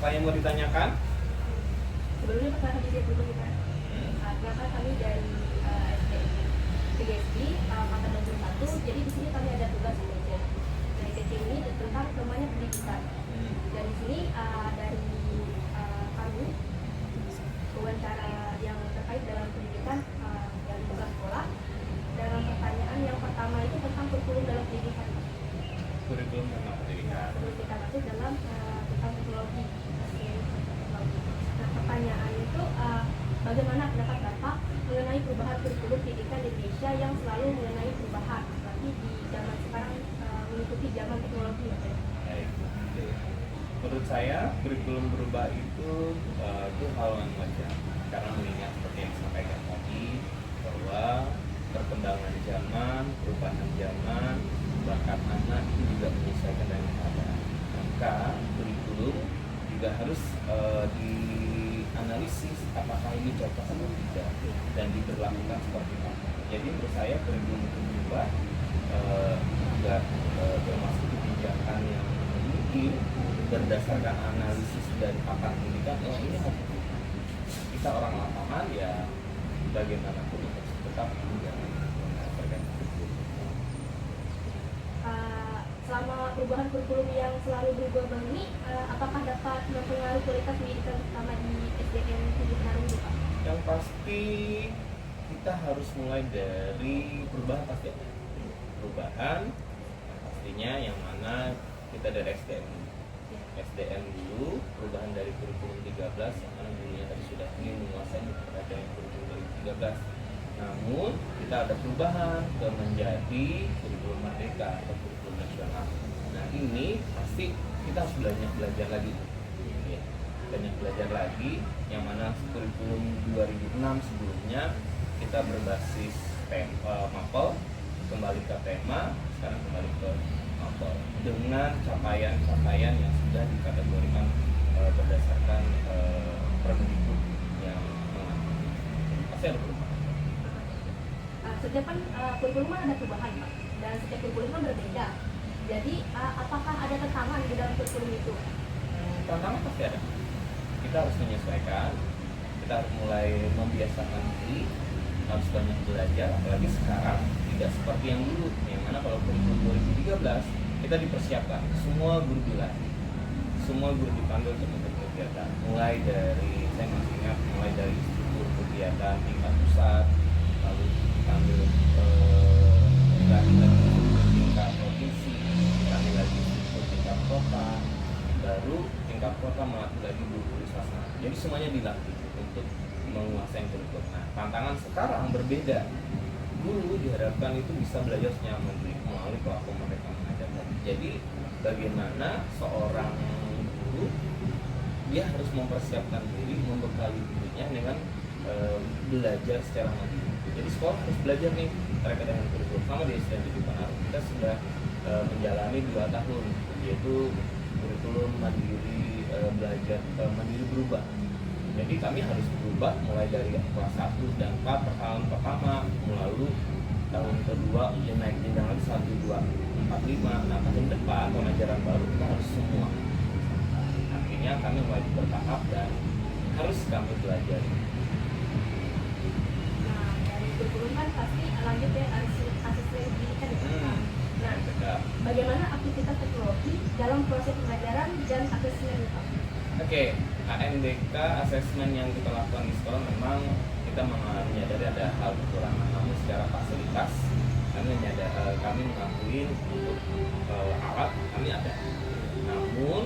yang mau ditanyakan? Sebelumnya pertanyaan dulu kita. Kenapa kami dari PGSD angkatan 21, jadi di sini kami ada tugas belajar. Nah, ITC ini tentang temanya pendidikan. Dan di sini dari kami wawancara yang terkait dalam pendidikan yang tugas sekolah. Dalam pertanyaan yang pertama itu tentang kurikulum dalam pendidikan. Kurikulum tentang pendidikan. Kita masuk dalam tentang teknologi. Nah, pertanyaan itu bagaimana pendapat Bapak mengenai perubahan kurikulum pendidikan di Indonesia yang selalu mengenai perubahan, apalagi di zaman sekarang mengikuti zaman teknologi. Baik. Menurut saya kurikulum berubah itu hal yang wajar karena mengingat seperti yang disampaikan tadi bahwa perkembangan zaman, perubahan zaman, bahkan anak itu juga menyesuaikan dengan keadaan. Maka kurikulum juga harus dianalisis apakah ini cocok atau tidak dan diberlakukan seperti apa. Jadi menurut saya kurikulum itu berubah juga termasuk kebijakan yang mungkin berdasarkan analisis dari pakar pendidikan. Ini harus kita orang lapangan ya bagaimanapun harus tetap menjalankan selama perubahan kurikulum yang selalu berubah ini, apakah dapat mempengaruhi kualitas pendidikan terutama di SDN Titik Harum itu, Pak? Yang pasti kita harus mulai dari perubahan pasti ada. Perubahan pastinya yang mana kita dari SDN dulu, perubahan dari kurikulum 13 yang mana dulunya tadi sudah ingin menguasai pada yang kurikulum dari 13. Namun kita ada perubahan ke menjadi kurikulum merdeka atau kurikulum nasional. Nah ini pasti kita harus belajar lagi, ya. Banyak belajar lagi. Yang mana kurikulum 2006 sebelumnya kita berbasis mapel, kembali ke tema, sekarang kembali ke mapel dengan capaian-capaian yang sudah dikategorikan berdasarkan Permendikbud yang mengatur. Pasti ada perubahan. Setiap kan kurikulum ada perubahan, Pak, dan setiap kurikulum kan berbeda. Jadi apakah ada tantangan di dalam kurikulum itu? Tantangan pasti ada. Kita harus menyesuaikan, kita harus mulai membiasakan diri, harus banyak belajar. Apalagi sekarang tidak seperti yang dulu, yang mana kalau kurikulum 2013 kita dipersiapkan, semua guru dilatih, semua guru dipanggil untuk ikut kegiatan. Mulai dari, saya masih ingat, mulai dari struktur kegiatan tingkat pusat, lalu dipanggil tingkat provinsi, kami lagi struktur tingkat kota, baru tingkat kota melatih lagi guru swasta. Jadi semuanya dilatih untuk menguasai kurikulum. Nah, tantangan sekarang berbeda. Guru diharapkan itu bisa belajar senyaman melalui platform mereka mengajar. Jadi bagaimana seorang guru dia harus mempersiapkan diri, membekali dirinya dengan belajar secara mandiri. Jadi sekolah harus belajar nih terkait dengan kurikulum. Sama di SDN Titik Harum kita sudah menjalani 2 tahun, yaitu kurikulum mandiri belajar mandiri berubah. Jadi kami harus berubah mulai dari kelas 1 dan 4 per tahun pertama, melalui tahun kedua naik jenjang lagi 1, 2, 4, 5. Nah tahun depan tahun ajaran baru kita harus semua. Artinya kami mulai bertahap dan harus kami belajar. Nah, dari kurikulum kan pasti lanjut ya asesmen pendidikan ya. Nah, bagaimana aktivitas teknologi dalam proses pembelajaran dan asesmen, Pak? Oke, ANBK asesmen yang kita lakukan di sekolah memang kita menyadari ada hal kekurangan, namun secara fasilitas kami mengakui untuk alat kami ada, namun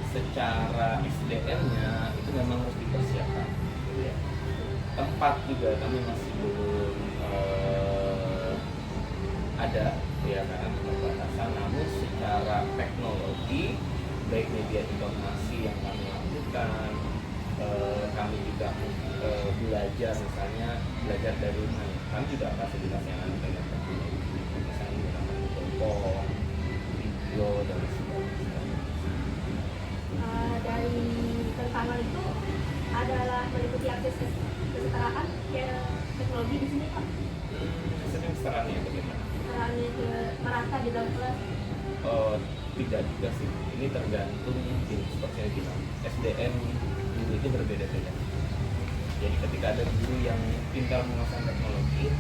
secara SDM-nya itu memang harus dipersiapkan. Tempat juga kami masih belum ada ya karena keterbatasan, namun secara teknologi baik media informasi yang kami lakukan, kami juga belajar misalnya belajar dari rumah. Kami juga fasilitas yang ada dengan teknologi, misalnya menggunakan telepon, video dan sebagainya. Dari tantangan itu adalah meliputi akses kesetaraan teknologi di sini, Pak. Sistem kesetaraannya bagaimana? Kesetaraannya merata di dalam kelas. Tidak juga sih, ini tergantung seperti yang bilang. SD SDM guru itu berbeda-beda. Jadi ketika ada guru yang pintar menguasai teknologi,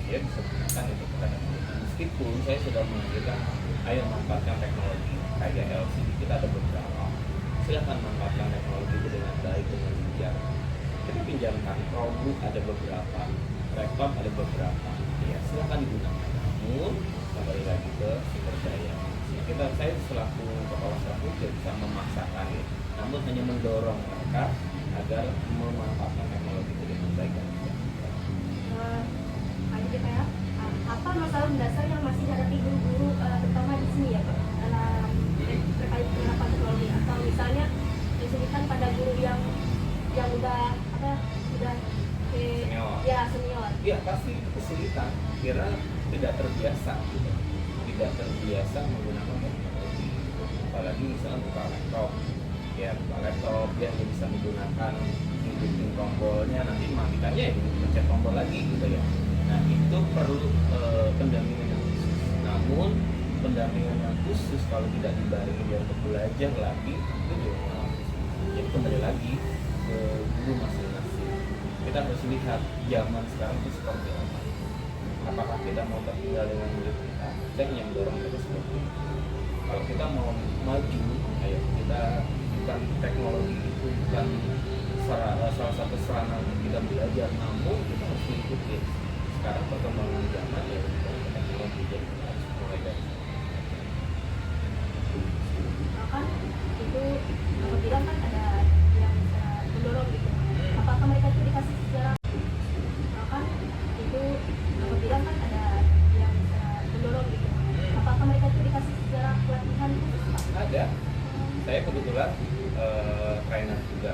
dia bisa gunakan itu kepada murid. Meskipun saya sudah mengajarkan, ayo manfaatkan teknologi kayak LCD, kita ada beberapa. Silakan manfaatkan teknologi itu dengan baik, dengan bijak. Kita pinjamkan Chromebook ada beberapa, laptop ada beberapa, ya silakan digunakan. Namun kembali lagi ke sumber daya. Saya selaku kepala staf tidak bisa memaksakan ya, namun hanya mendorong mereka agar memanfaatkan teknologi itu dengan baik dan bijak. Lanjut ya Pak. Apa masalah mendasar yang masih dihadapi guru-guru terutama di sini ya Pak dalam terkait penerapan teknologi, atau misalnya disebutkan pada guru yang udah Senior. Ya senior. Ya pasti kesulitan, kira tidak terbiasa gitu. Tidak terbiasa menggunakan teknologi, apalagi misalnya buka laptop, ya buka laptop dia hanya bisa menggunakan ngikutin tombolnya, nanti matikannya ya pencet tombol lagi gitu ya. Nah itu perlu pendampingan yang khusus. Namun pendampingan yang khusus kalau tidak dibarengi dia untuk belajar lagi itu juga mengalami kesulitan. Jadi kembali lagi ke guru masing-masing. Kita harus lihat zaman sekarang itu seperti apa. Apakah kita mau tertinggal dengan murid kita? Saya hanya mendorong kita seperti itu. Kalau kita mau maju, ayo kita bukan teknologi itu bukan salah satu sarana untuk kita belajar, namun kita harus mengikuti sekarang perkembangan zaman ya teknologi, jadi kita harus mulai dari Kan itu apabila kan ada yang bisa mendorong gitu. Apakah mereka itu dikasih secara kan itu apabila kan ada yang bisa mendorong gitu. Apakah mereka itu dikasih secara pelatihan khusus Pak? ada. Saya kebetulan trainer juga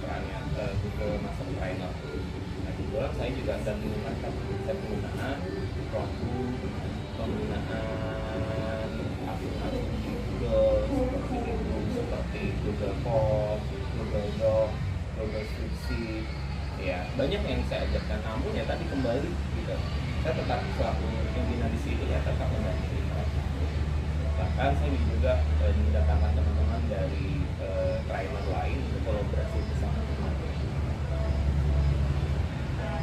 perannya juga master trainer. Nah kebetulan saya juga dampingin mereka. Saya penggunaan Chromebook, penggunaan aplikasi Google seperti Google Form, Google Doc, Google Spreadsheet, ya banyak yang saya ajarkan. Namun ya tadi kembali gitu, saya tetap selaku pimpinan di sini ya tetap mendampingi mereka. Bahkan saya juga mendatangkan teman-teman dari trainer lain untuk kolaborasi bersama dengan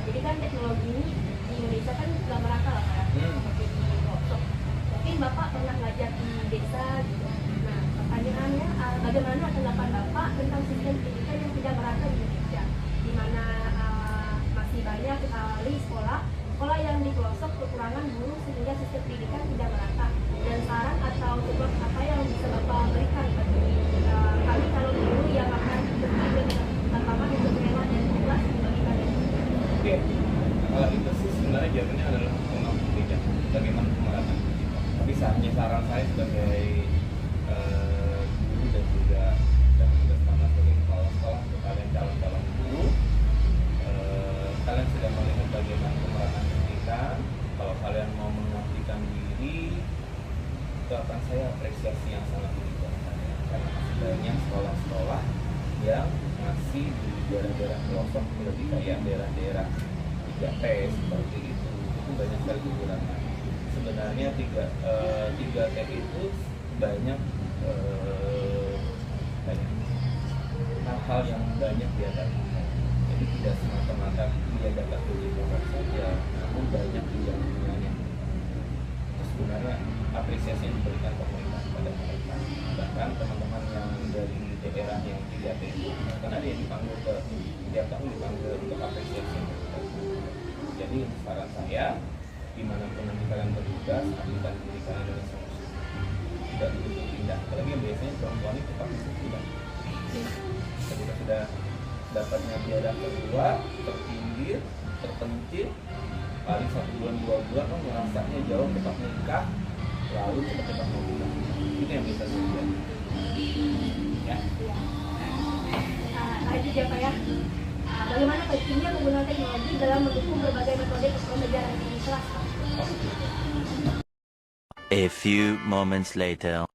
Jadi kan teknologi ini di Indonesia kan sudah merata lah Pak, seperti di pelosok. Mungkin Bapak pernah ngajar di desa gitu. Nah pertanyaannya bagaimana tanggapan Bapak tentang sistem pendidikan yang tidak merata di Indonesia, di mana masih banyak sekali sekolah yang di pelosok kekurangan guru sehingga sistem pendidikan tidak merata. Dan saran atau support apa yang bisa Bapak berikan bagi kami calon guru yang akan berpikir tantangan untuk rela dan ikhlas membagikan itu? Oke, kalau itu sih sebenarnya jawabannya adalah memang tidak bagaimana pemerataan. Tapi hanya saran saya sebagai guru dan juga sama sebagai kepala sekolah untuk kalian calon-calon guru, kalian sudah melihat bagaimana pemerataan pendidikan. Kalau kalian mau mengabdikan diri, itu akan saya apresiasi yang sangat tinggi buat kalian, karena masih banyak sekolah-sekolah yang masih di daerah-daerah pelosok, lebih kayak daerah-daerah 3T seperti itu banyak sekali kekurangan. Sebenarnya 3T itu banyak hal-hal yang banyak dia dapatkan. Jadi tidak semata-mata dia dapat beli program saja, namun banyak tunjangannya. Itu sebenarnya apresiasi yang diberikan pemerintah kepada mereka. Bahkan teman-teman yang dari daerah yang 3T itu, karena dia dipanggil ke tiap tahun dipanggil untuk apresiasi. Jadi saran saya, dimanapun nanti kalian bertugas, ambilkan diri kalian dengan sungguh-sungguh, tidak ditutup pindah. Apalagi yang biasanya perempuan itu pasti tidak. Ketika sudah dapatnya biaya kedua, terpinggir, terpencil, paling 1 bulan 2 bulan kan merasanya jauh cepat nikah, lalu cepat-cepat mau pulang. Itu yang bisa terjadi. Ya. Lanjut ya Pak ya. Bagaimana pentingnya menggunakan teknologi dalam mendukung berbagai metode pembelajaran di kelas? A few moments later.